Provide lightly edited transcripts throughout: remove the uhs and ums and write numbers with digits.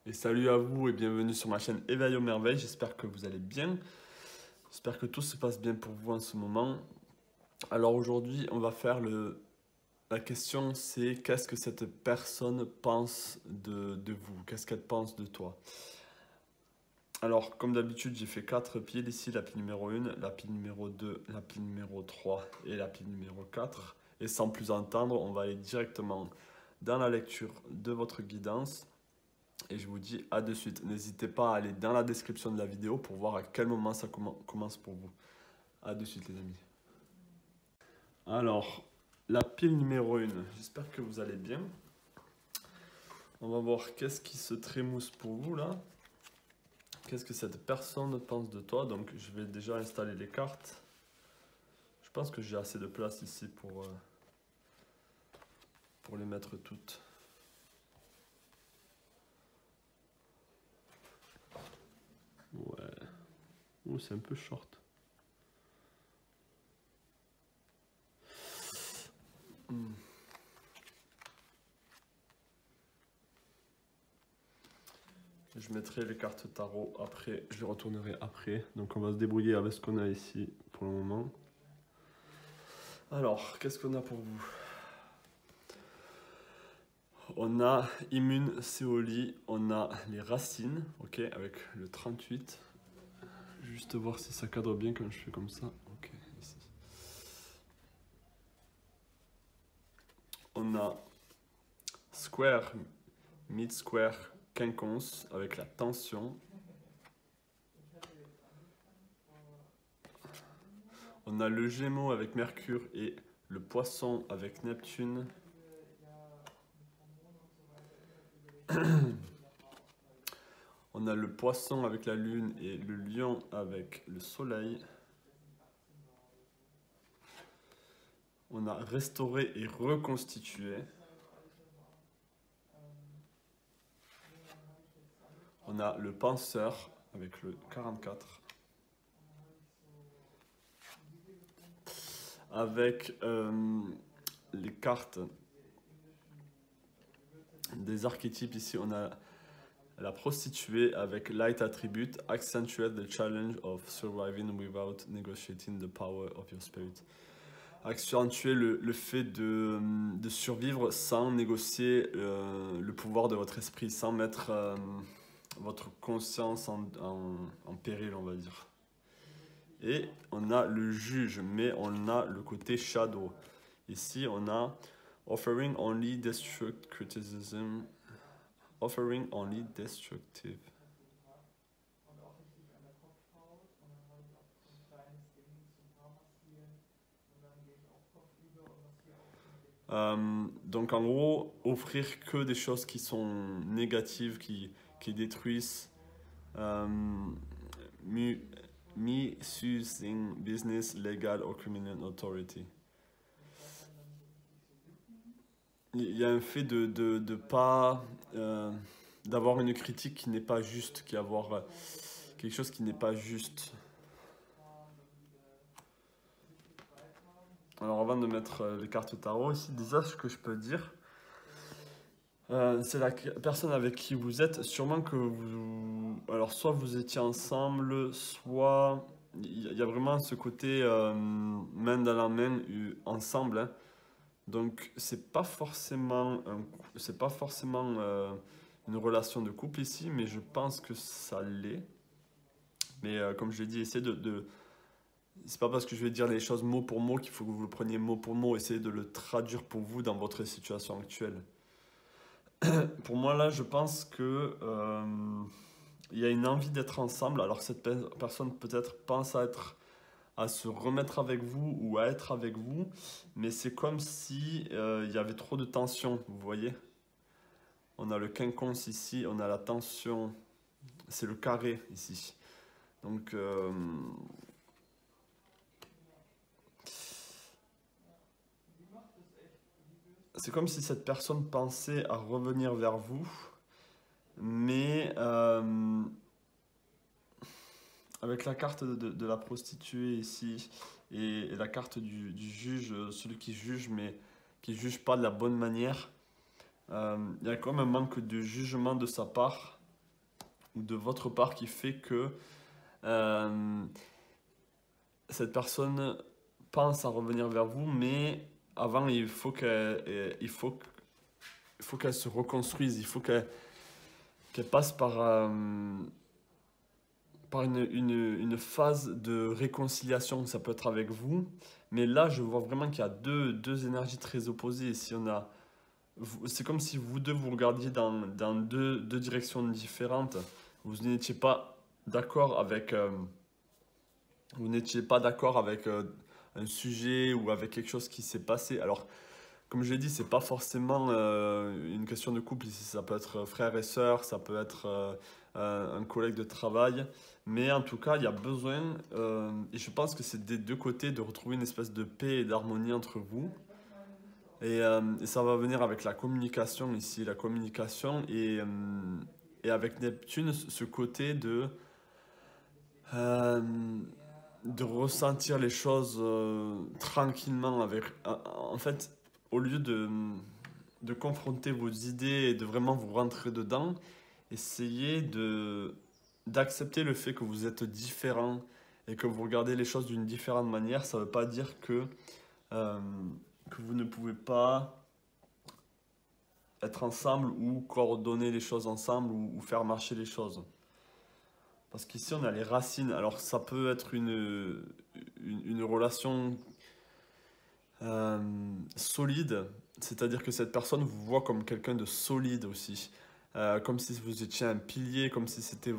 Et salut à vous et bienvenue sur ma chaîne Éveil aux merveilles. J'espère que vous allez bien. J'espère que tout se passe bien pour vous en ce moment. Alors aujourd'hui, on va faire la question, c'est qu'est-ce que cette personne pense de vous? Qu'est-ce qu'elle pense de toi? Alors, comme d'habitude, j'ai fait 4 piles ici, la pile numéro 1, la pile numéro 2, la pile numéro 3 et la pile numéro 4. Et sans plus attendre, on va aller directement dans la lecture de votre guidance. Et je vous dis à de suite. N'hésitez pas à aller dans la description de la vidéo pour voir à quel moment ça commence pour vous. À de suite les amis. Alors, la pile numéro 1. J'espère que vous allez bien. On va voir qu'est-ce qui se trémousse pour vous là. Qu'est-ce que cette personne pense de toi. Donc je vais déjà installer les cartes. Je pense que j'ai assez de place ici pour les mettre toutes. Ouais. Ouh, c'est un peu short. Je mettrai les cartes tarot après, je les retournerai après. Donc on va se débrouiller avec ce qu'on a ici pour le moment. Alors, qu'est-ce qu'on a pour vous? On a Immune Seoli, on a les racines, ok, avec le 38. Juste voir si ça cadre bien quand je fais comme ça. Ok, ici. On a Square, Mid Square, Quinconce avec la tension. On a le Gémeaux avec Mercure et le Poisson avec Neptune. On a le Poisson avec la Lune et le Lion avec le Soleil. On a restauré et reconstitué. On a le Penseur avec le 44. Avec les cartes des archétypes ici, on a la prostituée avec Light Attribute, Accentuate the challenge of surviving without negotiating the power of your spirit. Accentuer le fait de survivre sans négocier le pouvoir de votre esprit, sans mettre votre conscience en péril, on va dire. Et on a le juge, mais on a le côté shadow. Ici, on a offering only destructive criticism, offering only destructive. Donc en gros, offrir que des choses qui sont négatives, qui détruisent, misusing business, legal or criminal authority. Il y a un fait de pas d'avoir une critique qui n'est pas juste, qui avoir quelque chose qui n'est pas juste. Alors avant de mettre les cartes tarot ici, déjà ce que je peux dire, c'est la personne avec qui vous êtes, sûrement que vous... Alors soit vous étiez ensemble, soit il y a vraiment ce côté main dans la main ensemble. Hein. Donc c'est pas forcément, une relation de couple ici, mais je pense que ça l'est. Mais comme je l'ai dit, essayez c'est pas parce que je vais dire les choses mot pour mot qu'il faut que vous le preniez mot pour mot. Essayez de le traduire pour vous dans votre situation actuelle. Pour moi, là, je pense que il y a une envie d'être ensemble. Alors cette personne peut-être pense à se remettre avec vous ou à être avec vous, mais c'est comme si il y avait trop de tension, vous voyez. On a le quinconce ici, on a la tension, c'est le carré ici. Donc c'est comme si cette personne pensait à revenir vers vous, mais avec la carte de la prostituée ici et la carte du juge, celui qui juge, mais qui juge pas de la bonne manière, il y a quand même un manque de jugement de sa part. ou de votre part qui fait que euh, cette personne pense à revenir vers vous, mais avant, il faut qu'elle se reconstruise, il faut qu'elle passe par une phase de réconciliation. Ça peut être avec vous, mais là, je vois vraiment qu'il y a deux énergies très opposées. Si on a, c'est comme si vous deux vous regardiez dans deux directions différentes. Vous n'étiez pas d'accord avec, vous n'étiez pas d'accord avec un sujet ou avec quelque chose qui s'est passé. Alors, comme je l'ai dit, c'est pas forcément une question de couple ici. Ça peut être frère et sœur, ça peut être un collègue de travail. Mais en tout cas, il y a besoin, et je pense que c'est des deux côtés, de retrouver une espèce de paix et d'harmonie entre vous. Et ça va venir avec la communication ici, la communication et avec Neptune, ce côté euh, de ressentir les choses tranquillement. En fait, au lieu de confronter vos idées et de vraiment vous rentrer dedans, essayez d'accepter le fait que vous êtes différent et que vous regardez les choses d'une différente manière. Ça ne veut pas dire euh, que vous ne pouvez pas être ensemble ou coordonner les choses ensemble ou faire marcher les choses. Parce qu'ici, on a les racines. Alors, ça peut être une relation solide, c'est-à-dire que cette personne vous voit comme quelqu'un de solide aussi. Comme si vous étiez un pilier, comme si c'était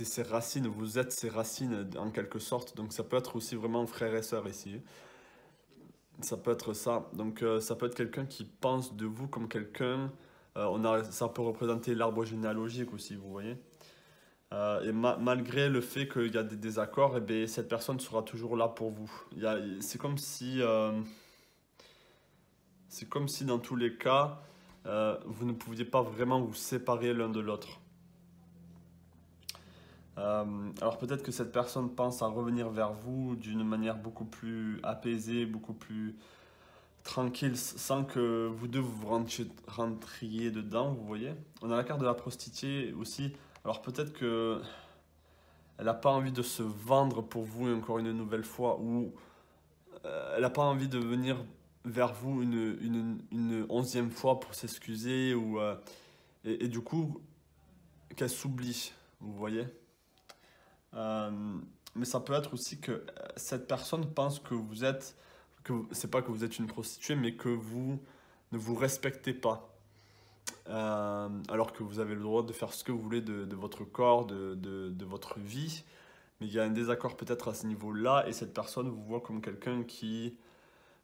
ses racines, vous êtes ses racines en quelque sorte. Donc, ça peut être aussi vraiment frère et sœur ici. Ça peut être ça. Donc, ça peut être quelqu'un qui pense de vous comme quelqu'un. Ça peut représenter l'arbre généalogique aussi, vous voyez. Malgré le fait qu'il y a des désaccords, eh bien, cette personne sera toujours là pour vous. C'est comme si dans tous les cas, vous ne pouviez pas vraiment vous séparer l'un de l'autre. Alors peut-être que cette personne pense à revenir vers vous d'une manière beaucoup plus apaisée, beaucoup plus tranquille, sans que vous deux vous rentriez dedans, vous voyez. On a la carte de la prostituée aussi. Alors peut-être que elle n'a pas envie de se vendre pour vous encore une nouvelle fois, ou elle n'a pas envie de venir vers vous une onzième fois pour s'excuser, et du coup qu'elle s'oublie, vous voyez. Euh, mais ça peut être aussi que cette personne pense que c'est pas que vous êtes une prostituée, mais que vous ne vous respectez pas. Alors que vous avez le droit de faire ce que vous voulez de votre corps, de votre vie. Mais il y a un désaccord peut-être à ce niveau-là, et cette personne vous voit comme quelqu'un qui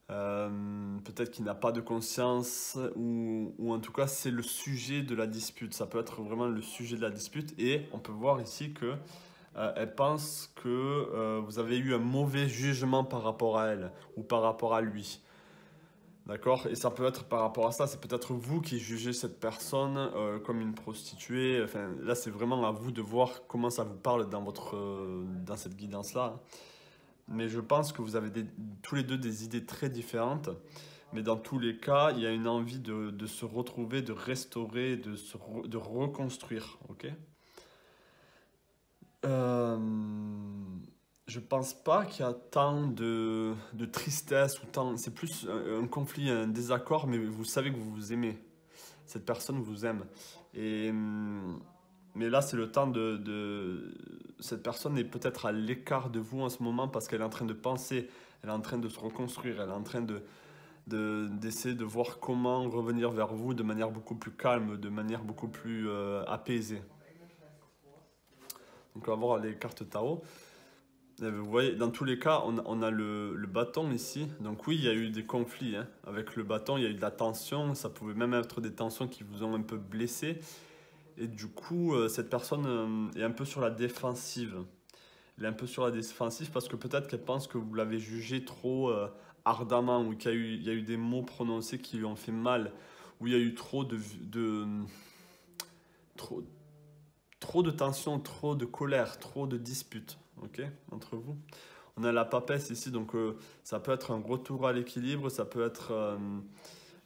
peut-être qui n'a pas de conscience, ou en tout cas c'est le sujet de la dispute. Ça peut être vraiment le sujet de la dispute, et on peut voir ici que elle pense que vous avez eu un mauvais jugement par rapport à elle ou par rapport à lui. D'accord? Et ça peut être par rapport à ça, c'est peut-être vous qui jugez cette personne comme une prostituée. Enfin, là, c'est vraiment à vous de voir comment ça vous parle dans cette guidance-là. Mais je pense que vous avez tous les deux des idées très différentes. Mais dans tous les cas, il y a une envie de se retrouver, de restaurer, de reconstruire. Ok? Euh, je pense pas qu'il y a tant de tristesse ou tant. C'est plus un conflit, un désaccord, mais vous savez que vous vous aimez. Cette personne vous aime. Et, mais là, c'est le temps cette personne est peut-être à l'écart de vous en ce moment parce qu'elle est en train de penser, elle est en train de se reconstruire, elle est en train d'essayer de voir comment revenir vers vous de manière beaucoup plus calme, de manière beaucoup plus apaisée. Donc, on va voir les cartes tarot. Vous voyez, dans tous les cas, on a le bâton ici. Donc oui, il y a eu des conflits hein. Avec le bâton, il y a eu de la tension. Ça pouvait même être des tensions qui vous ont un peu blessé. Et du coup, cette personne est un peu sur la défensive. Elle est un peu sur la défensive parce que peut-être qu'elle pense que vous l'avez jugé trop ardemment, ou il y a eu des mots prononcés qui lui ont fait mal, ou il y a eu trop, trop de tension, trop de colère, trop de disputes, ok, entre vous. On a la papesse ici, donc ça peut être un retour à l'équilibre, ça peut être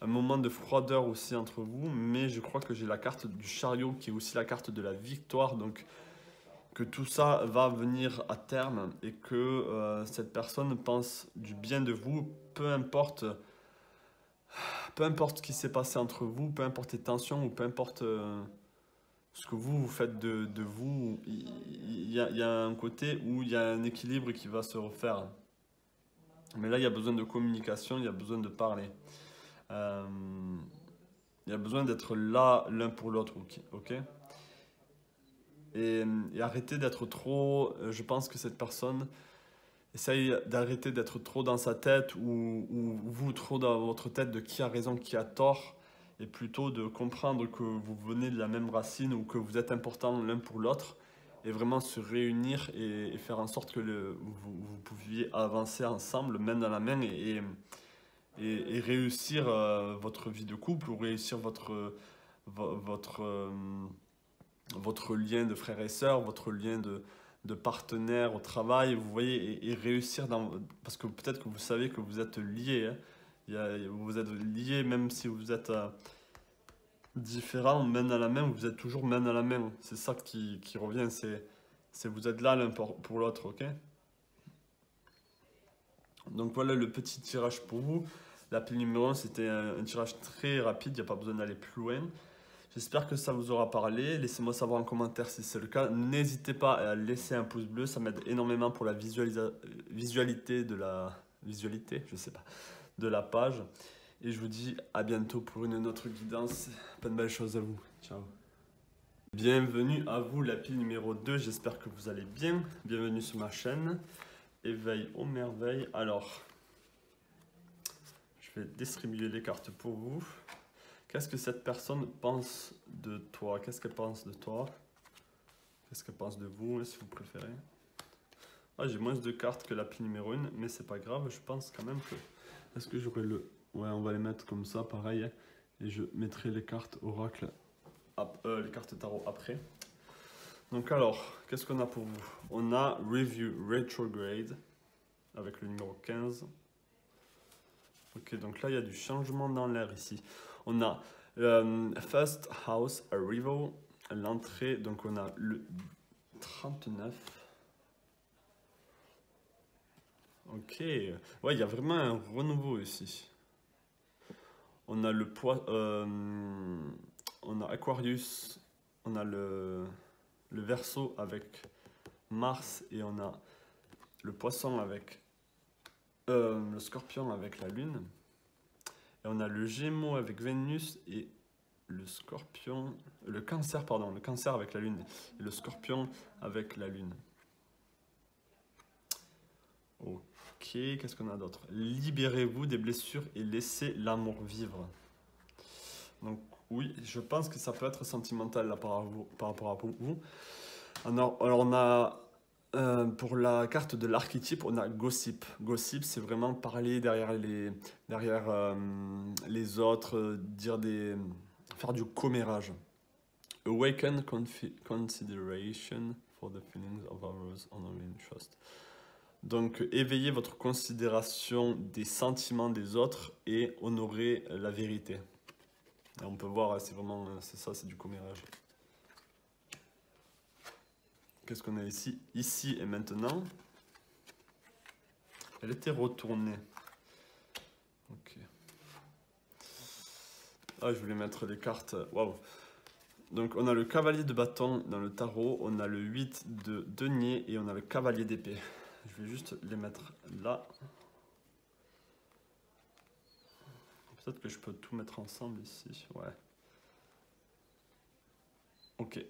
un moment de froideur aussi entre vous, mais je crois que j'ai la carte du chariot qui est aussi la carte de la victoire, donc que tout ça va venir à terme et que cette personne pense du bien de vous, peu importe ce qui s'est passé entre vous, peu importe les tensions ou peu importe ce que vous faites de vous, il y a un côté où il y a un équilibre qui va se refaire. Mais là, il y a besoin de communication, il y a besoin de parler. Euh, il y a besoin d'être là l'un pour l'autre, ok? Et arrêter d'être trop. Je pense que cette personne essaye d'arrêter d'être trop dans sa tête ou vous trop dans votre tête de qui a raison, qui a tort, et plutôt de comprendre que vous venez de la même racine ou que vous êtes importants l'un pour l'autre et vraiment se réunir et faire en sorte que vous pouviez avancer ensemble, main dans la main et réussir votre vie de couple ou réussir votre, votre lien de frères et sœurs, votre lien de partenaire au travail, vous voyez, et réussir dans... Parce que peut-être que vous savez que vous êtes liés, hein. Vous êtes liés même si vous êtes différents, main dans la main, vous êtes toujours main dans la main. C'est ça qui revient, c'est vous êtes là l'un pour l'autre, ok? Donc voilà le petit tirage pour vous. L'appel numéro 1, c'était un tirage très rapide, il n'y a pas besoin d'aller plus loin. J'espère que ça vous aura parlé. Laissez-moi savoir en commentaire si c'est le cas. N'hésitez pas à laisser un pouce bleu, ça m'aide énormément pour la visualité de la... Visualité, je sais pas, de la page. Et je vous dis à bientôt pour une autre guidance. Plein de belles choses à vous. Ciao. Bienvenue à vous, l'appel numéro 2. J'espère que vous allez bien. Bienvenue sur ma chaîne. Éveil aux merveilles. Alors, je vais distribuer les cartes pour vous. Qu'est-ce que cette personne pense de toi? Qu'est-ce qu'elle pense de toi? Qu'est-ce qu'elle pense de vous, si vous préférez? Ah, j'ai moins de cartes que l'appel numéro 1, mais c'est pas grave, je pense quand même que... Est-ce que j'aurais le... Ouais, on va les mettre comme ça, pareil. Hein, et je mettrai les cartes oracle, les cartes tarot après. Donc alors, qu'est-ce qu'on a pour vous? On a Review Retrograde, avec le numéro 15. Ok, donc là, il y a du changement dans l'air ici. On a First House Arrival, l'entrée, donc on a le 39. Ok, ouais, il y a vraiment un renouveau ici. On a le on a Aquarius, on a le Verseau avec Mars et on a le Poisson avec le Scorpion avec la Lune. Et on a le Gémeaux avec Vénus et le Scorpion, le Cancer, pardon, le Cancer avec la Lune et le Scorpion avec la Lune. Ok, qu'est-ce qu'on a d'autre? Libérez-vous des blessures et laissez l'amour vivre. Donc oui, je pense que ça peut être sentimental là, par rapport à vous. Alors on a, pour la carte de l'archétype, on a Gossip. Gossip, c'est vraiment parler derrière les autres, faire du commérage. Awaken consideration for the feelings of others, honoring and trust. Donc, éveillez votre considération des sentiments des autres et honorer la vérité. Et on peut voir, c'est vraiment, c'est ça, c'est du commérage. Qu'est-ce qu'on a ici? Ici et maintenant. Elle était retournée. Ok. Ah, je voulais mettre les cartes. Waouh. Donc, on a le cavalier de bâton dans le tarot, on a le 8 de denier et on a le cavalier d'épée. Je vais juste les mettre là. Peut-être que je peux tout mettre ensemble ici. Ouais. Ok.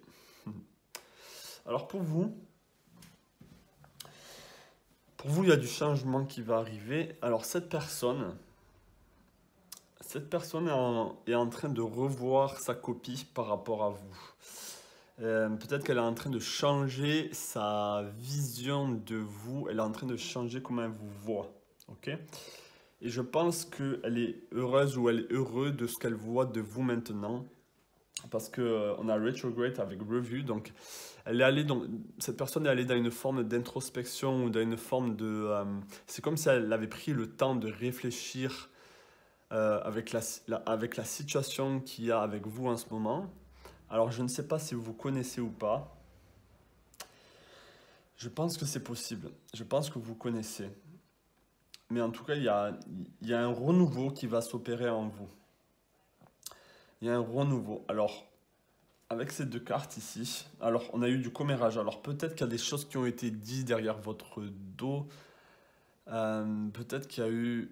Alors pour vous, il y a du changement qui va arriver. Alors cette personne est en train de revoir sa copie par rapport à vous. Peut-être qu'elle est en train de changer sa vision de vous. Elle est en train de changer comment elle vous voit. Ok? Et je pense qu'elle est heureuse ou elle est heureux de ce qu'elle voit de vous maintenant. Parce qu'on a Retrograde avec Review. Donc, cette personne est allée dans une forme d'introspection ou dans une forme de... c'est comme si elle avait pris le temps de réfléchir avec la situation qu'il y a avec vous en ce moment. Alors, je ne sais pas si vous connaissez ou pas. Je pense que c'est possible. Je pense que vous connaissez. Mais en tout cas, il y a un renouveau qui va s'opérer en vous. Il y a un renouveau. Alors, avec ces deux cartes ici, alors on a eu du commérage. Alors peut-être qu'il y a des choses qui ont été dites derrière votre dos. Peut-être qu'il y a eu...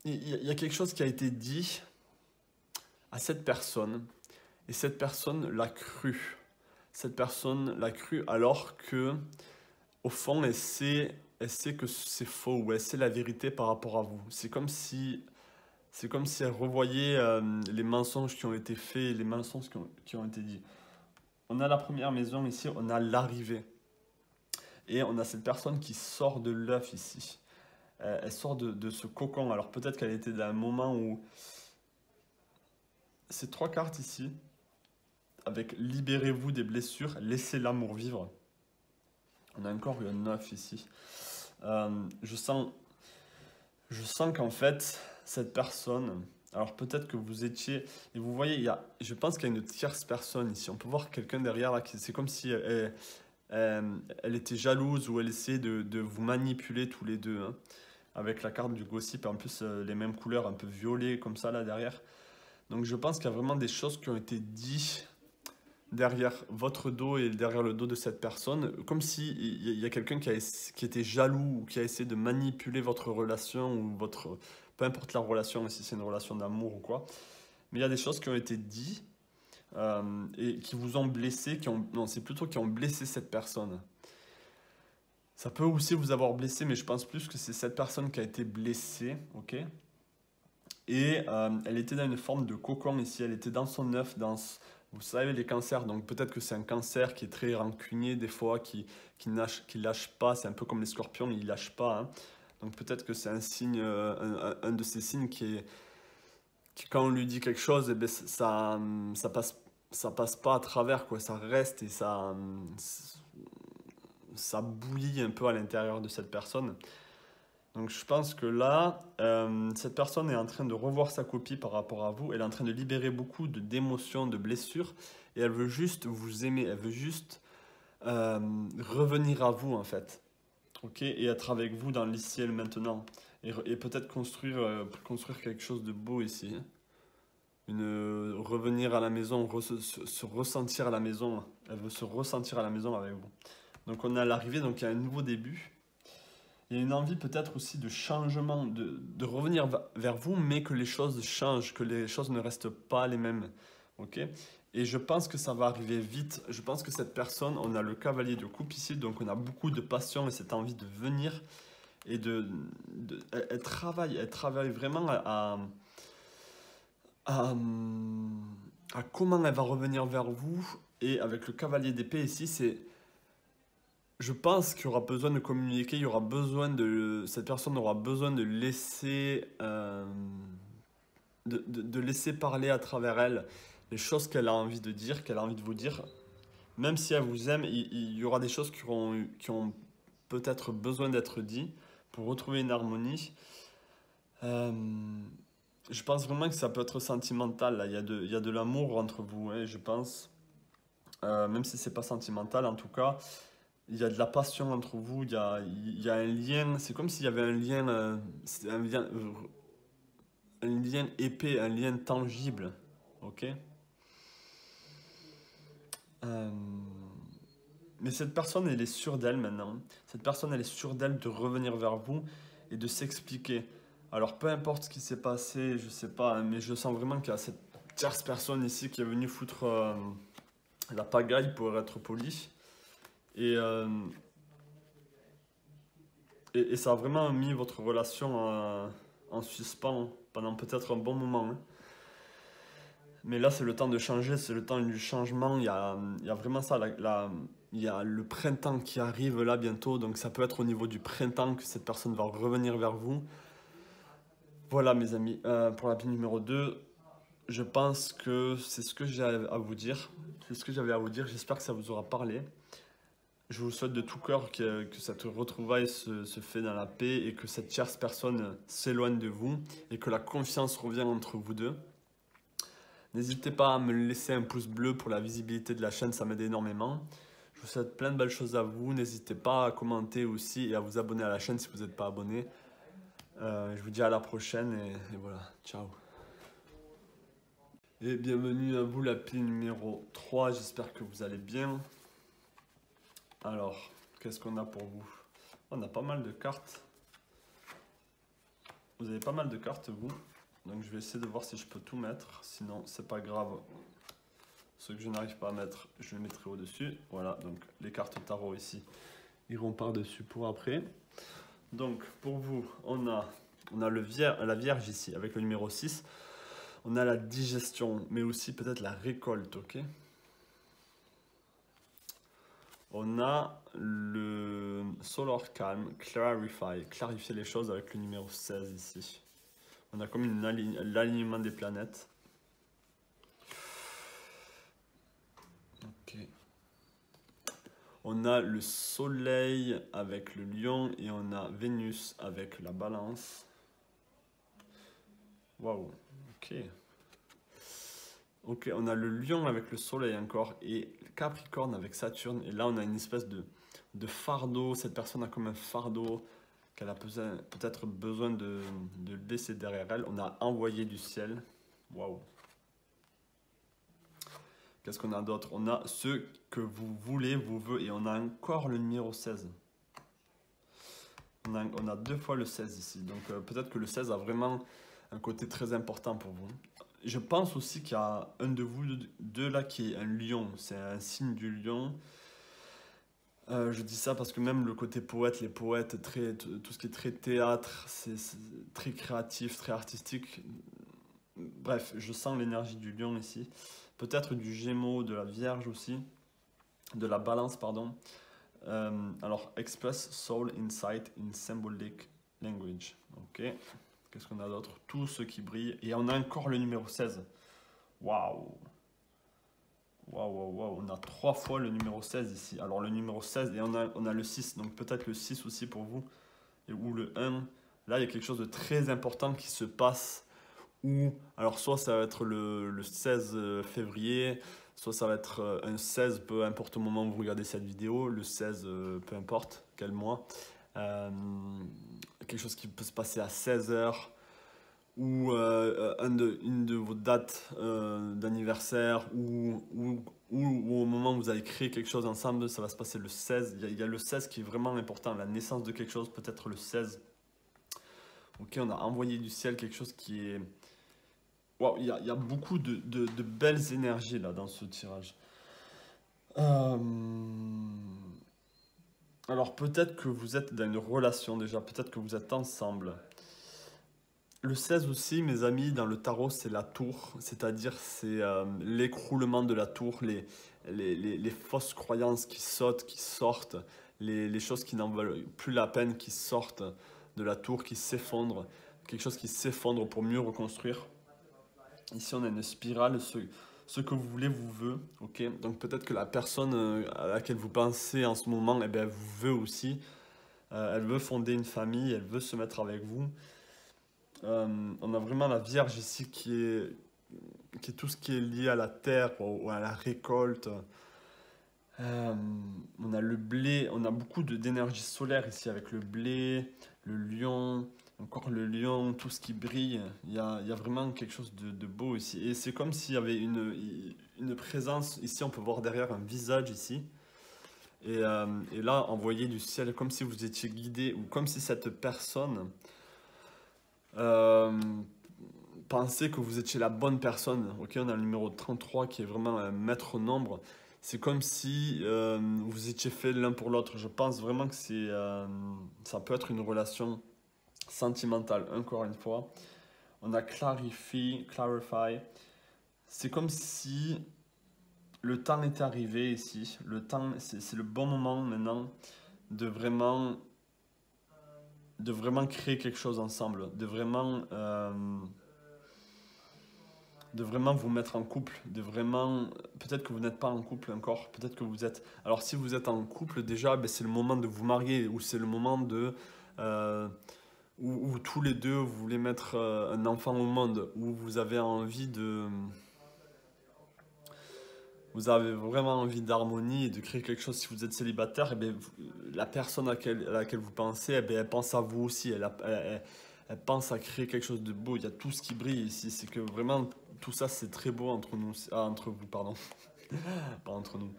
Il y a quelque chose qui a été dit à cette personne. Et cette personne l'a cru. Cette personne l'a cru alors que, au fond, elle sait que c'est faux ou elle sait la vérité par rapport à vous. C'est comme si elle revoyait les mensonges qui ont été faits, les mensonges qui ont été dits. On a la première maison ici, on a l'arrivée. Et on a cette personne qui sort de l'œuf ici. Elle sort de ce cocon. Alors peut-être qu'elle était dans un moment où... Ces trois cartes ici, avec libérez-vous des blessures, laissez l'amour vivre. On a encore eu un 9 ici. Je sens qu'en fait, cette personne, alors peut-être que vous étiez, et vous voyez, je pense qu'il y a une tierce personne ici. On peut voir quelqu'un derrière là, c'est comme si elle était jalouse ou elle essayait de vous manipuler tous les deux, hein, avec la carte du gossip, en plus les mêmes couleurs, un peu violet comme ça là derrière. Donc je pense qu'il y a vraiment des choses qui ont été dites derrière votre dos et derrière le dos de cette personne, comme si il y a quelqu'un qui était jaloux ou qui a essayé de manipuler votre relation ou peu importe la relation, si c'est une relation d'amour ou quoi. Mais il y a des choses qui ont été dites et qui vous ont blessé, non, c'est plutôt qui ont blessé cette personne. Ça peut aussi vous avoir blessé, mais je pense plus que c'est cette personne qui a été blessée, ok? Et elle était dans une forme de cocon ici, elle était dans son œuf, vous savez les cancers, donc peut-être que c'est un cancer qui est très rancunier des fois, qui lâche pas, c'est un peu comme les scorpions, ils lâchent pas, hein. Donc peut-être que c'est un signe, un de ces signes qui quand on lui dit quelque chose, eh ben, ça passe pas à travers, quoi, ça reste et ça bouillit un peu à l'intérieur de cette personne. Donc je pense que là, cette personne est en train de revoir sa copie par rapport à vous. Elle est en train de libérer beaucoup d'émotions, de blessures. Et elle veut juste vous aimer. Elle veut juste revenir à vous, en fait. Ok? Et être avec vous dans l'ici et le maintenant. Et peut-être construire quelque chose de beau ici, hein. Revenir à la maison, se ressentir à la maison. Elle veut se ressentir à la maison avec vous. Donc on est à l'arrivée, donc il y a un nouveau début. Il y a une envie peut-être aussi de changement, de revenir vers vous, mais que les choses changent, que les choses ne restent pas les mêmes. Ok? Et je pense que ça va arriver vite. Je pense que cette personne, on a le cavalier de coupe ici, donc on a beaucoup de passion et cette envie de venir. Et elle travaille vraiment à comment elle va revenir vers vous. Et avec le cavalier d'épée ici, je pense qu'il y aura besoin de communiquer, cette personne aura besoin de laisser, de laisser parler à travers elle les choses qu'elle a envie de dire, qu'elle a envie de vous dire. Même si elle vous aime, il y aura des choses qui ont peut-être besoin d'être dites pour retrouver une harmonie. Je pense vraiment que ça peut être sentimental, là. Il y a de l'amour entre vous, hein, je pense. Même si c'est pas sentimental, en tout cas. Il y a de la passion entre vous, il y a un lien, c'est comme s'il y avait un lien, un lien épais, un lien tangible, ok? Euh, mais cette personne, elle est sûre d'elle maintenant. Cette personne, elle est sûre d'elle de revenir vers vous et de s'expliquer. Alors, peu importe ce qui s'est passé, je sais pas, hein, mais je sens vraiment qu'il y a cette tierce personne ici qui est venue foutre la pagaille pour être poli. Et, euh, et ça a vraiment mis votre relation en suspens pendant peut-être un bon moment, hein. Mais là, c'est le temps de changer, c'est le temps du changement. Il y a vraiment ça. Il y a le printemps qui arrive là bientôt. Donc ça peut être au niveau du printemps que cette personne va revenir vers vous. Voilà, mes amis. Pour la pile numéro 2, je pense que c'est ce que j'ai à vous dire. C'est ce que j'avais à vous dire. J'espère que ça vous aura parlé. je vous souhaite de tout cœur que cette retrouvaille se fait dans la paix et que cette tierce personne s'éloigne de vous et que la confiance revienne entre vous deux. N'hésitez pas à me laisser un pouce bleu pour la visibilité de la chaîne, ça m'aide énormément. Je vous souhaite plein de belles choses à vous. N'hésitez pas à commenter aussi et à vous abonner à la chaîne si vous n'êtes pas abonné. Je vous dis à la prochaine et voilà, ciao. Et bienvenue à vous, la pile numéro 3, j'espère que vous allez bien. Alors, qu'est-ce qu'on a pour vous? On a pas mal de cartes. Vous avez pas mal de cartes, vous. Donc je vais essayer de voir si je peux tout mettre, sinon c'est pas grave. Ce que je n'arrive pas à mettre, je le mettrai au-dessus. Voilà, donc les cartes tarot ici iront par-dessus pour après. Donc pour vous, on a la Vierge ici avec le numéro 6. On a la digestion, mais aussi peut-être la récolte, ok? On a le Solar Calm, Clarify, clarifier les choses avec le numéro 16 ici. On a comme l'alignement des planètes. Ok. On a le Soleil avec le Lion et on a Vénus avec la Balance. Waouh, ok. Ok, on a le Lion avec le Soleil encore et le Capricorne avec Saturne. Et là, on a une espèce de fardeau. Cette personne a comme un fardeau qu'elle a peut-être besoin de laisser derrière elle. On a envoyé du ciel. Waouh. Qu'est-ce qu'on a d'autre? On a ce que vous voulez, vous veut. Et on a encore le numéro 16. On a 2 fois le 16 ici. Donc peut-être que le 16 a vraiment un côté très important pour vous. Je pense aussi qu'il y a un de vous deux là qui est un lion. C'est un signe du lion. Je dis ça parce que même le côté poète, les poètes, tout ce qui est très théâtre, c'est très créatif, très artistique. Bref, je sens l'énergie du lion ici. Peut-être du Gémeaux, de la Vierge aussi. De la Balance, pardon. Alors, express soul insight in symbolic language. Ok. Qu'est-ce qu'on a d'autre? Tout ce qui brille. Et on a encore le numéro 16. Waouh! Waouh! On a 3 fois le numéro 16 ici. Alors le numéro 16 et on a le 6. Donc peut-être le 6 aussi pour vous. Ou le 1. Là, il y a quelque chose de très important qui se passe. Alors soit ça va être le 16 février. Soit ça va être un 16, peu importe au moment où vous regardez cette vidéo. Le 16, peu importe quel mois. Quelque chose qui peut se passer à 16 h ou une de vos dates d'anniversaire ou au moment où vous allez créer quelque chose ensemble, ça va se passer le 16. Il y a le 16 qui est vraiment important, la naissance de quelque chose, peut-être le 16. Ok, on a envoyé du ciel quelque chose qui est... Waouh, il y a beaucoup de belles énergies là dans ce tirage. Alors peut-être que vous êtes dans une relation déjà, peut-être que vous êtes ensemble. Le 16 aussi, mes amis, dans le tarot, c'est la tour, c'est-à-dire c'est l'écroulement de la tour, les fausses croyances qui sautent, qui sortent, les choses qui n'en valent plus la peine qui sortent de la tour, qui s'effondrent, quelque chose qui s'effondre pour mieux reconstruire. Ici, on a une spirale, ce que vous voulez vous veut, ok? Donc peut-être que la personne à laquelle vous pensez en ce moment, eh bien, elle vous veut aussi. Elle veut fonder une famille, elle veut se mettre avec vous. On a vraiment la Vierge ici qui est tout ce qui est lié à la terre ou à la récolte. On a le blé, on a beaucoup d'énergie solaire ici avec le blé, le lion, encore le lion, tout ce qui brille. Il y a vraiment quelque chose de beau ici. Et c'est comme s'il y avait une présence. Ici, on peut voir derrière un visage ici. Et là, envoyé du ciel, comme si vous étiez guidé, ou comme si cette personne pensait que vous étiez la bonne personne. Ok, on a le numéro 33 qui est vraiment un maître nombre. C'est comme si vous étiez fait l'un pour l'autre. Je pense vraiment que ça peut être une relation sentimentale, encore une fois. On a clarify. C'est comme si le temps était arrivé ici. Le temps, c'est le bon moment maintenant de vraiment créer quelque chose ensemble, de vraiment de vraiment vous mettre en couple, de vraiment, peut-être que vous n'êtes pas en couple encore, peut-être que vous êtes, alors si vous êtes en couple déjà, ben, c'est le moment de vous marier, ou c'est le moment de, euh, où tous les deux vous voulez mettre un enfant au monde, où vous avez envie de, vous avez vraiment envie d'harmonie et de créer quelque chose. Si vous êtes célibataire, eh bien, la personne à laquelle vous pensez, eh bien, elle pense à vous aussi. Elle pense à créer quelque chose de beau. Il y a tout ce qui brille ici. C'est que vraiment, tout ça, c'est très beau entre nous, entre vous, pardon, pas entre nous.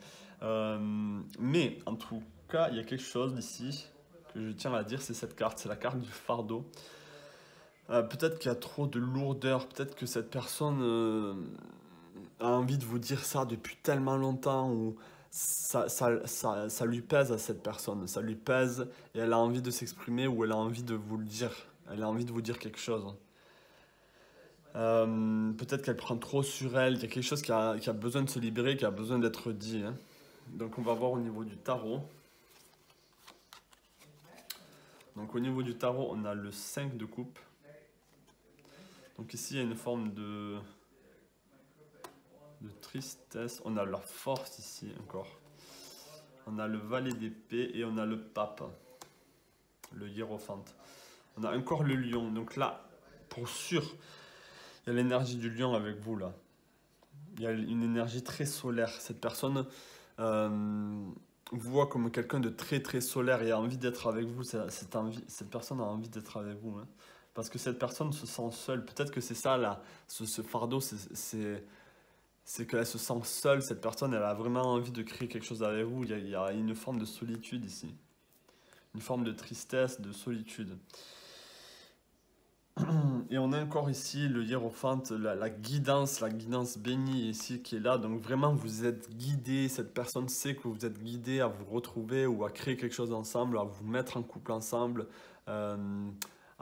Mais en tout cas, il y a quelque chose d'ici que je tiens à dire, c'est cette carte. C'est la carte du fardeau. Peut-être qu'il y a trop de lourdeur. Peut-être que cette personne a envie de vous dire ça depuis tellement longtemps ou ça lui pèse à cette personne, ça lui pèse et elle a envie de s'exprimer ou elle a envie de vous le dire, elle a envie de vous dire quelque chose. Peut-être qu'elle prend trop sur elle, il y a quelque chose qui a besoin de se libérer, qui a besoin d'être dit, hein. Donc on va voir au niveau du tarot. Donc au niveau du tarot, on a le 5 de coupe. Donc ici, il y a une forme de tristesse. On a la force ici encore. On a le valet d'épée et on a le pape, le hiérophante. On a encore le lion. Donc là, pour sûr, il y a l'énergie du lion avec vous là. Il y a une énergie très solaire. Cette personne vous voit comme quelqu'un de très très solaire et a envie d'être avec vous. Cette personne a envie d'être avec vous, hein. Parce que cette personne se sent seule. Peut-être que c'est ça là, ce fardeau, c'est qu'elle se sent seule, cette personne, elle a vraiment envie de créer quelque chose avec vous. Il y a une forme de solitude ici. Une forme de tristesse, de solitude. Et on a encore ici le hiérophante, la guidance bénie ici qui est là. Donc vraiment, vous êtes guidé, cette personne sait que vous êtes guidé à vous retrouver ou à créer quelque chose ensemble, à vous mettre en couple ensemble, à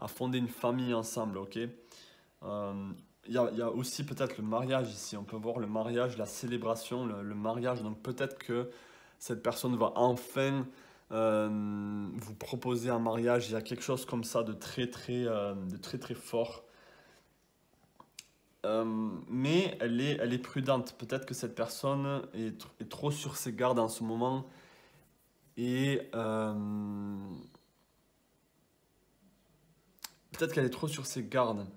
fonder une famille ensemble, ok? Il y a aussi peut-être le mariage ici. On peut voir le mariage, la célébration, le mariage. Donc peut-être que cette personne va enfin vous proposer un mariage. Il y a quelque chose comme ça de très très fort. Mais elle est prudente. Peut-être que cette personne est trop sur ses gardes en ce moment. Et peut-être qu'elle est trop sur ses gardes.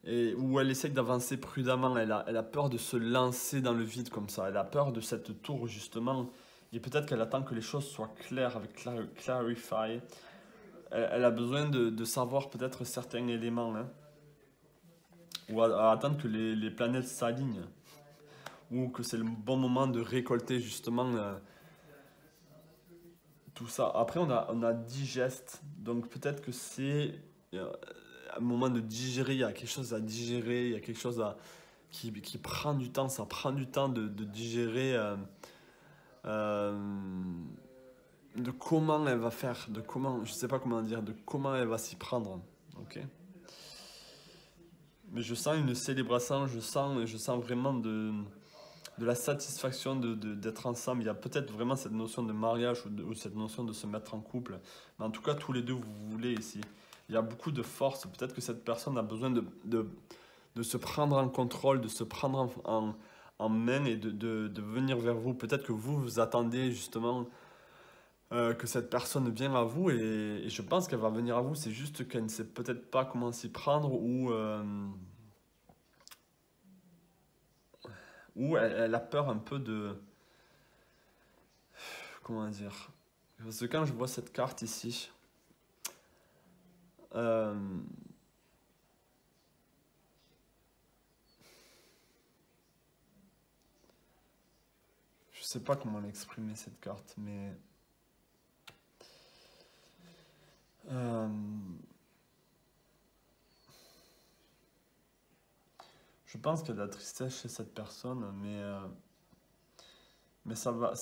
Et où elle essaye d'avancer prudemment. Elle a peur de se lancer dans le vide comme ça. Elle a peur de cette tour justement. Et peut-être qu'elle attend que les choses soient claires avec Clarify. Elle a besoin de savoir peut-être certains éléments, hein. Ou à attendre que les planètes s'alignent. Ou que c'est le bon moment de récolter justement tout ça. Après on a digeste. Donc peut-être que c'est un moment de digérer. Il y a quelque chose à digérer. Il y a quelque chose qui prend du temps. Ça prend du temps de digérer. Euh, de comment elle va faire, de comment, je sais pas comment dire, de comment elle va s'y prendre, ok. Mais je sens une célébration, je sens vraiment de la satisfaction d'être ensemble. Il y a peut-être vraiment cette notion de mariage ou cette notion de se mettre en couple. Mais en tout cas, tous les deux, vous voulez ici. Il y a beaucoup de force. Peut-être que cette personne a besoin de se prendre en contrôle, de se prendre en main et de venir vers vous. Peut-être que vous attendez justement que cette personne vient à vous et je pense qu'elle va venir à vous. C'est juste qu'elle ne sait peut-être pas comment s'y prendre ou elle a peur un peu de... Comment dire? Parce que quand je vois cette carte ici, euh, je sais pas comment l'exprimer cette carte, mais euh, je pense qu'il y a de la tristesse chez cette personne, mais ça va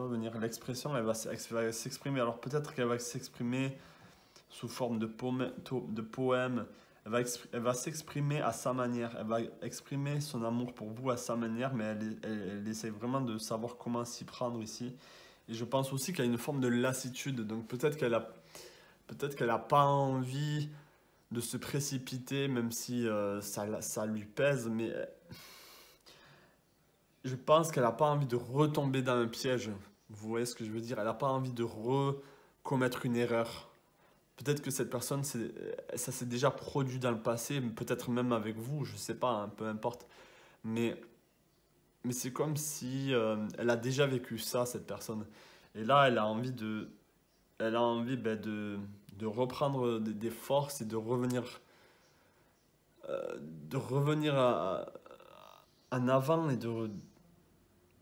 venir. L'expression, elle va s'exprimer. Alors peut-être qu'elle va s'exprimer sous forme de poème. Elle va s'exprimer à sa manière. Elle va exprimer son amour pour vous à sa manière, mais elle essaie vraiment de savoir comment s'y prendre ici. Et je pense aussi qu'il y a une forme de lassitude. Donc peut-être qu'elle a pas envie de se précipiter, même si ça lui pèse, mais je pense qu'elle n'a pas envie de retomber dans un piège. Vous voyez ce que je veux dire? Elle n'a pas envie de recommettre une erreur. Peut-être que cette personne, ça s'est déjà produit dans le passé, peut-être même avec vous, je sais pas, hein, peu importe. Mais, mais c'est comme si elle a déjà vécu ça, cette personne. Et là, elle a envie ben, de reprendre des forces et de revenir en avant et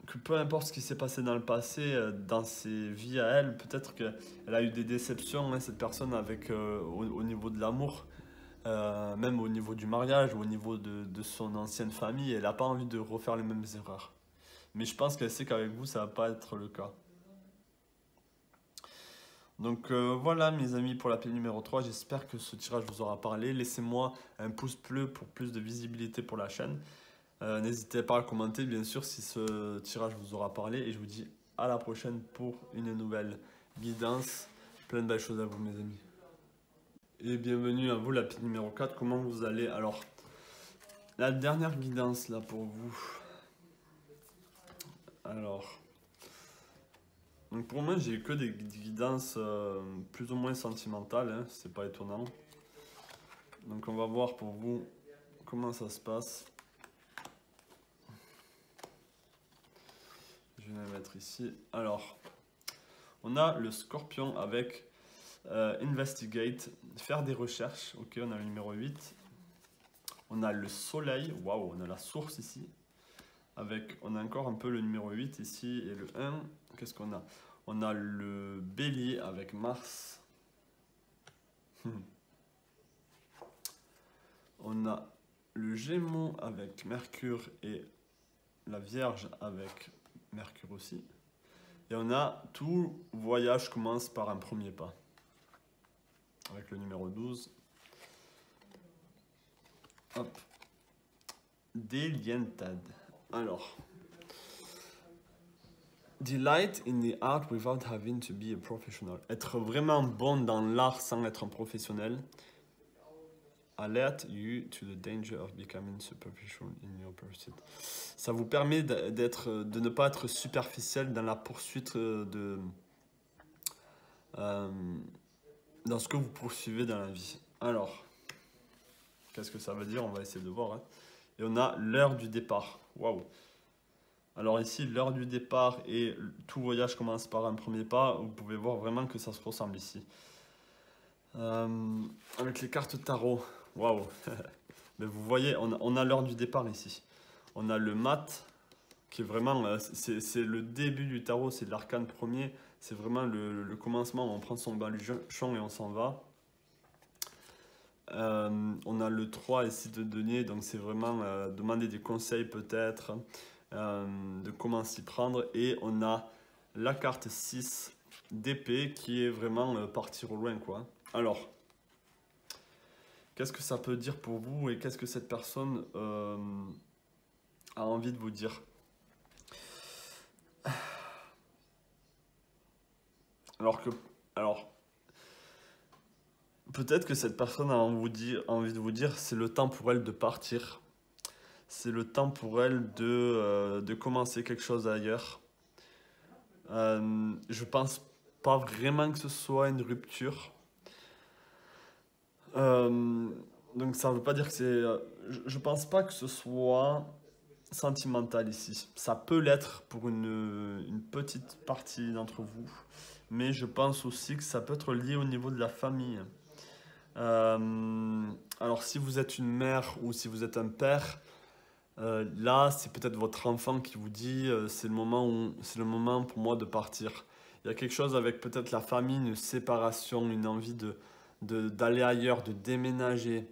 que peu importe ce qui s'est passé dans le passé, dans ses vies à elle, peut-être qu'elle a eu des déceptions, hein, cette personne, au niveau de l'amour, même au niveau du mariage, ou au niveau de son ancienne famille, elle n'a pas envie de refaire les mêmes erreurs. Mais je pense qu'elle sait qu'avec vous, ça va pas être le cas. Donc voilà mes amis pour la pile numéro 3, j'espère que ce tirage vous aura parlé. Laissez-moi un pouce bleu pour plus de visibilité pour la chaîne. N'hésitez pas à commenter bien sûr si ce tirage vous aura parlé et je vous dis à la prochaine pour une nouvelle guidance. Plein de belles choses à vous mes amis. Et bienvenue à vous la pile numéro 4, comment vous allez? Alors, la dernière guidance là pour vous. Alors, donc pour moi j'ai eu que des guidances plus ou moins sentimentales, hein, c'est pas étonnant. Donc on va voir pour vous comment ça se passe. Je vais la mettre ici. Alors, on a le scorpion avec investigate, faire des recherches. Ok, on a le numéro 8. On a le soleil, waouh, on a la source ici. On a encore un peu le numéro 8 ici et le 1. Qu'est-ce qu'on a? On a le bélier avec Mars. On a le gémeaux avec Mercure et la Vierge avec Mercure aussi. Et on a tout voyage commence par un premier pas. Avec le numéro 12. Hop. Delientad. Alors. Delight in the art without having to be a professional. Être vraiment bon dans l'art sans être un professionnel. Alert you to the danger of becoming superficial in your pursuit. Ça vous permet de ne pas être superficiel dans la poursuite dans ce que vous poursuivez dans la vie. Alors, qu'est-ce que ça veut dire? On va essayer de voir. Hein. Et on a l'heure du départ. Waouh! Alors ici, l'heure du départ et tout voyage commence par un premier pas. Vous pouvez voir vraiment que ça se ressemble ici. Avec les cartes tarot. Waouh! Mais vous voyez, on a l'heure du départ ici. On a le mat, qui est vraiment, c'est le début du tarot, c'est l'arcane premier. C'est vraiment le commencement, on prend son baluchon et on s'en va. On a le 3 ici de denier, donc c'est vraiment demander des conseils peut-être, de comment s'y prendre. Et on a la carte 6 d'épée qui est vraiment partir au loin, quoi. Alors, qu'est-ce que ça peut dire pour vous et qu'est-ce que cette personne a envie de vous dire? Alors, peut-être que cette personne a envie de vous dire, c'est le temps pour elle de partir. C'est le temps pour elle de commencer quelque chose ailleurs. Je pense pas vraiment que ce soit une rupture. Donc ça veut pas dire que c'est... je pense pas que ce soit sentimental ici. Ça peut l'être pour une petite partie d'entre vous. Mais je pense aussi que ça peut être lié au niveau de la famille. Alors si vous êtes une mère ou si vous êtes un père, là c'est peut-être votre enfant qui vous dit c'est le moment pour moi de partir. Il y a quelque chose avec peut-être la famille, une séparation, une envie d'aller ailleurs, de déménager.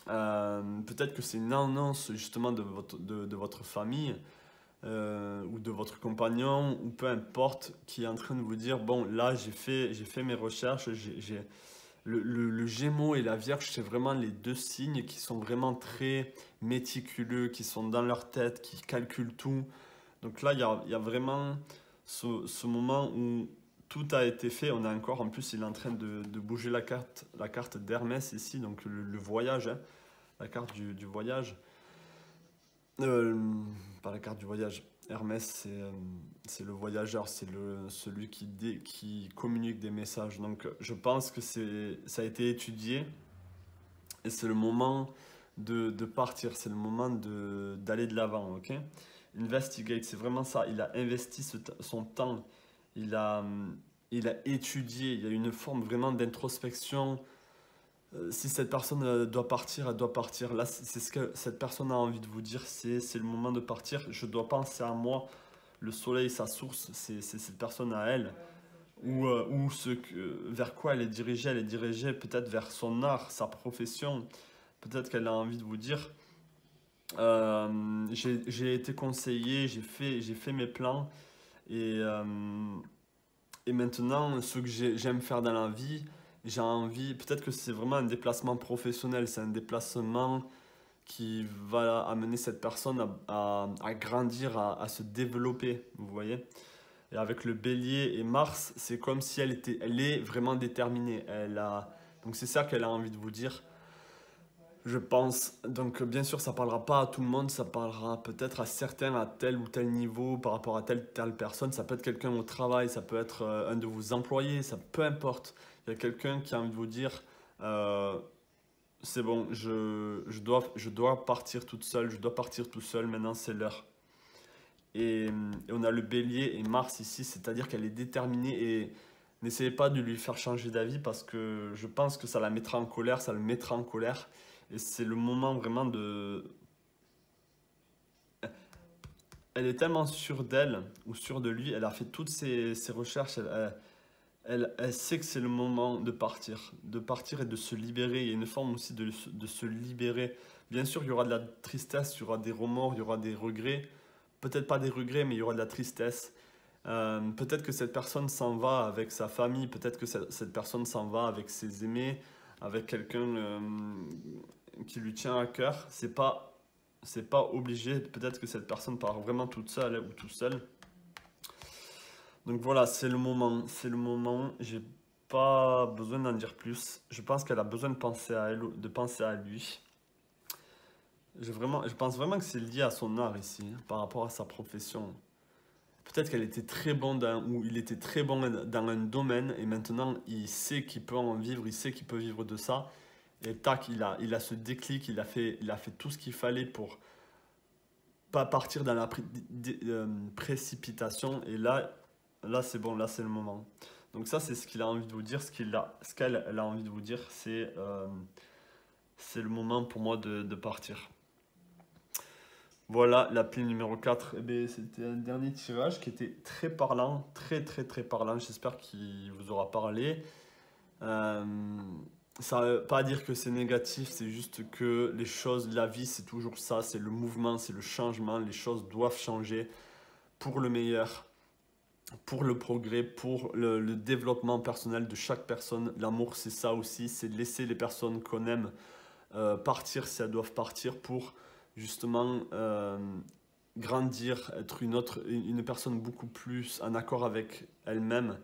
Peut-être que c'est une annonce justement de votre famille ou de votre compagnon ou peu importe qui est en train de vous dire bon là j'ai fait mes recherches, le Gémeaux et la Vierge, c'est vraiment les deux signes qui sont vraiment très méticuleux, qui sont dans leur tête, qui calculent tout. Donc là, il y a vraiment ce moment où tout a été fait. On a encore, en plus, il est en train de bouger la carte d'Hermès ici, donc le voyage, hein, la carte du voyage. Euh, Par la carte du voyage. Hermès, c'est le voyageur, c'est celui qui communique des messages. Donc, je pense que ça a été étudié et c'est le moment de partir, c'est le moment d'aller de l'avant, ok? Investigate, c'est vraiment ça. Il a investi son temps, il a, il a étudié, il y a une forme vraiment d'introspection. Si cette personne doit partir, elle doit partir. Là, c'est ce que cette personne a envie de vous dire, c'est le moment de partir. Je dois penser à moi. Le soleil, sa source, c'est cette personne à elle. Ou vers quoi elle est dirigée peut-être vers son art, sa profession. Peut-être qu'elle a envie de vous dire, j'ai été conseillé, j'ai fait mes plans et, euh, et maintenant ce que j'aime faire dans la vie, j'ai envie, peut-être que c'est vraiment un déplacement professionnel, c'est un déplacement qui va amener cette personne à grandir, à se développer, vous voyez. Et avec le bélier et Mars, c'est comme si elle est vraiment déterminée. Donc c'est ça qu'elle a envie de vous dire. Je pense, donc bien sûr, ça parlera pas à tout le monde, ça parlera peut-être à certains à tel ou tel niveau par rapport à telle personne. Ça peut être quelqu'un au travail, ça peut être un de vos employés, ça peu importe. Il y a quelqu'un qui a envie de vous dire, euh, c'est bon, je dois partir toute seule, je dois partir tout seul, maintenant c'est l'heure. Et on a le bélier et Mars ici, c'est-à-dire qu'elle est déterminée et n'essayez pas de lui faire changer d'avis parce que je pense que ça la mettra en colère, ça le mettra en colère. Et c'est le moment vraiment de... Elle est tellement sûre d'elle ou sûre de lui, elle a fait toutes ses recherches, elle sait que c'est le moment de partir et de se libérer. Il y a une forme aussi de se libérer. Bien sûr, il y aura de la tristesse, il y aura des remords, il y aura des regrets. Peut-être pas des regrets, mais il y aura de la tristesse. Peut-être que cette personne s'en va avec sa famille, peut-être que cette personne s'en va avec ses aimés, avec quelqu'un qui lui tient à cœur. C'est pas obligé. Peut-être que cette personne part vraiment toute seule ou tout seul. Donc voilà, c'est le moment. C'est le moment. J'ai pas besoin d'en dire plus. Je pense qu'elle a besoin de penser à elle, de penser à lui. Je pense vraiment que c'est lié à son art ici, hein, par rapport à sa profession. Peut-être qu'elle était très bon ou il était très bon dans un domaine et maintenant il sait qu'il peut en vivre, il sait qu'il peut vivre de ça. Et tac, il a ce déclic, il a fait tout ce qu'il fallait pour pas partir dans la précipitation. Et là c'est bon, là c'est le moment. Donc ça c'est ce qu'il a envie de vous dire, ce qu'elle elle a envie de vous dire, c'est le moment pour moi de partir. Voilà, la pile numéro 4. Eh bien, c'était un dernier tirage qui était très parlant, très parlant. J'espère qu'il vous aura parlé. Euh, Ça ne veut pas dire que c'est négatif, c'est juste que les choses, la vie, c'est toujours ça, c'est le mouvement, c'est le changement. Les choses doivent changer pour le meilleur, pour le progrès, pour le développement personnel de chaque personne. L'amour, c'est ça aussi, c'est laisser les personnes qu'on aime partir si elles doivent partir pour justement grandir, être une personne beaucoup plus en accord avec elle-même.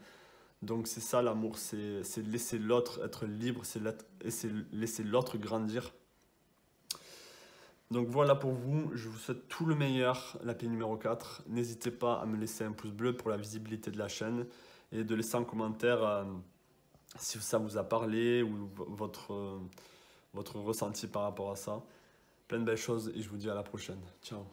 Donc c'est ça l'amour, c'est laisser l'autre être libre, c'est laisser l'autre grandir. Donc voilà pour vous, je vous souhaite tout le meilleur, la pile numéro 4. N'hésitez pas à me laisser un pouce bleu pour la visibilité de la chaîne et de laisser en commentaire si ça vous a parlé ou votre ressenti par rapport à ça. Plein de belles choses et je vous dis à la prochaine. Ciao.